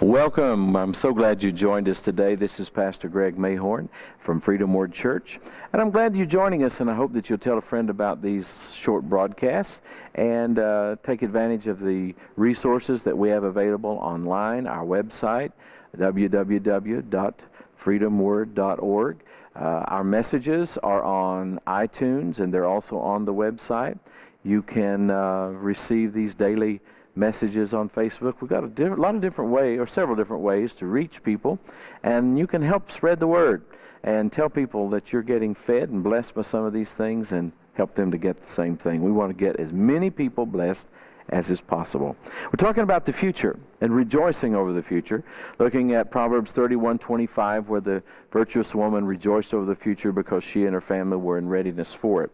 Welcome. I'm so glad you joined us today. This is Pastor Greg Mayhorn from Freedom Word Church. And I'm glad you're joining us, and I hope that you'll tell a friend about these short broadcasts and take advantage of the resources that we have available online, our website, www.freedomword.org. Our messages are on iTunes, and they're also on the website. You can receive these daily messages on Facebook. We've got a lot of different ways, or several different ways to reach people, and you can help spread the word and tell people that you're getting fed and blessed by some of these things and help them to get the same thing. We want to get as many people blessed as is possible. We're talking about the future and rejoicing over the future, looking at Proverbs 31:25, where the virtuous woman rejoiced over the future because she and her family were in readiness for it.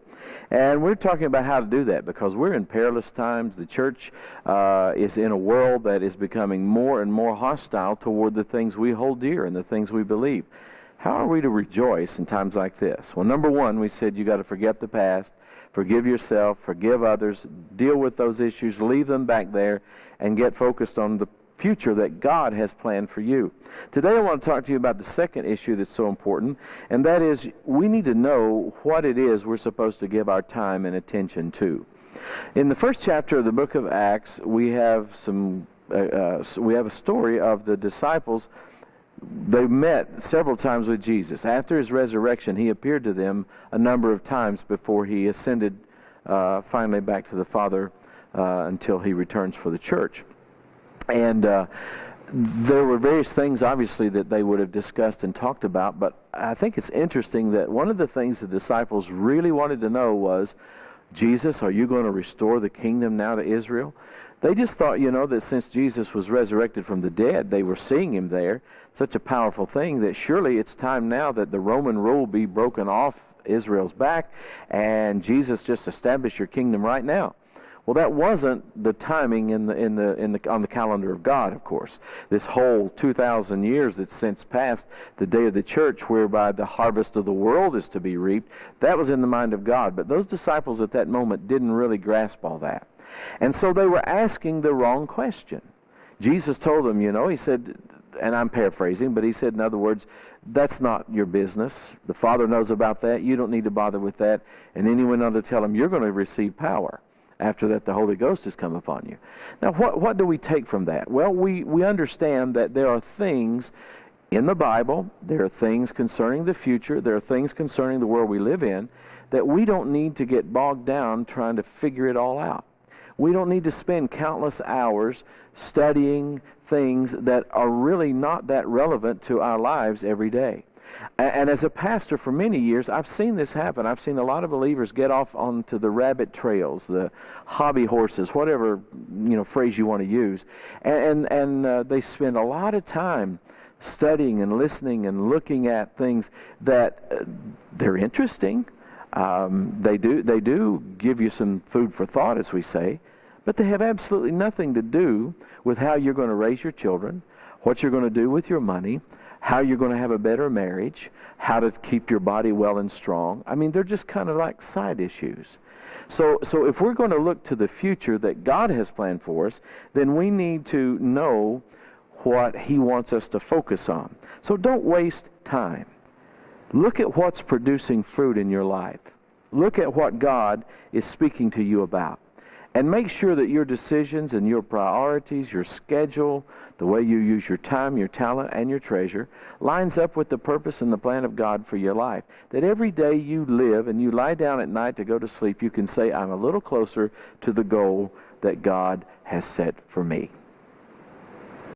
And we're talking about how to do that because we're in perilous times. The church is in a world that is becoming more and more hostile toward the things we hold dear and the things we believe. How are we to rejoice in times like this? Well, number one, we said you got to forget the past, forgive yourself, forgive others, deal with those issues, leave them back there, and get focused on the future that God has planned for you. Today I want to talk to you about the second issue that's so important, and that is we need to know what it is we're supposed to give our time and attention to. In the first chapter of the book of Acts, we have a story of the disciples. They met several times with Jesus. After his resurrection, he appeared to them a number of times before he ascended finally back to the Father until he returns for the church. And there were various things, obviously, that they would have discussed and talked about, but I think it's interesting that one of the things the disciples really wanted to know was, Jesus, are you going to restore the kingdom now to Israel? They just thought, that since Jesus was resurrected from the dead, they were seeing him there, such a powerful thing, that surely it's time now that the Roman rule be broken off Israel's back, and Jesus just establish your kingdom right now. Well, that wasn't the timing on the calendar of God, of course. This whole 2,000 years that's since passed, the day of the church, whereby the harvest of the world is to be reaped, that was in the mind of God. But those disciples at that moment didn't really grasp all that. And so they were asking the wrong question. Jesus told them, he said, and I'm paraphrasing, but he said, in other words, that's not your business. The Father knows about that. You don't need to bother with that. And then he went on to tell them, you're going to receive power. After that, the Holy Ghost has come upon you. Now, what do we take from that? Well, we understand that there are things in the Bible, there are things concerning the future, there are things concerning the world we live in, that we don't need to get bogged down trying to figure it all out. We don't need to spend countless hours studying things that are really not that relevant to our lives every day. And as a pastor for many years, I've seen this happen. I've seen a lot of believers get off onto the rabbit trails, the hobby horses, whatever phrase you want to use, and they spend a lot of time studying and listening and looking at things that they're interesting. They do give you some food for thought, as we say, but they have absolutely nothing to do with how you're going to raise your children, what you're going to do with your money, how you're going to have a better marriage, how to keep your body well and strong. I mean, they're just kind of like side issues. So if we're going to look to the future that God has planned for us, then we need to know what he wants us to focus on. So don't waste time. Look at what's producing fruit in your life. Look at what God is speaking to you about. And make sure that your decisions and your priorities, your schedule, the way you use your time, your talent, and your treasure lines up with the purpose and the plan of God for your life. That every day you live and you lie down at night to go to sleep, you can say, I'm a little closer to the goal that God has set for me.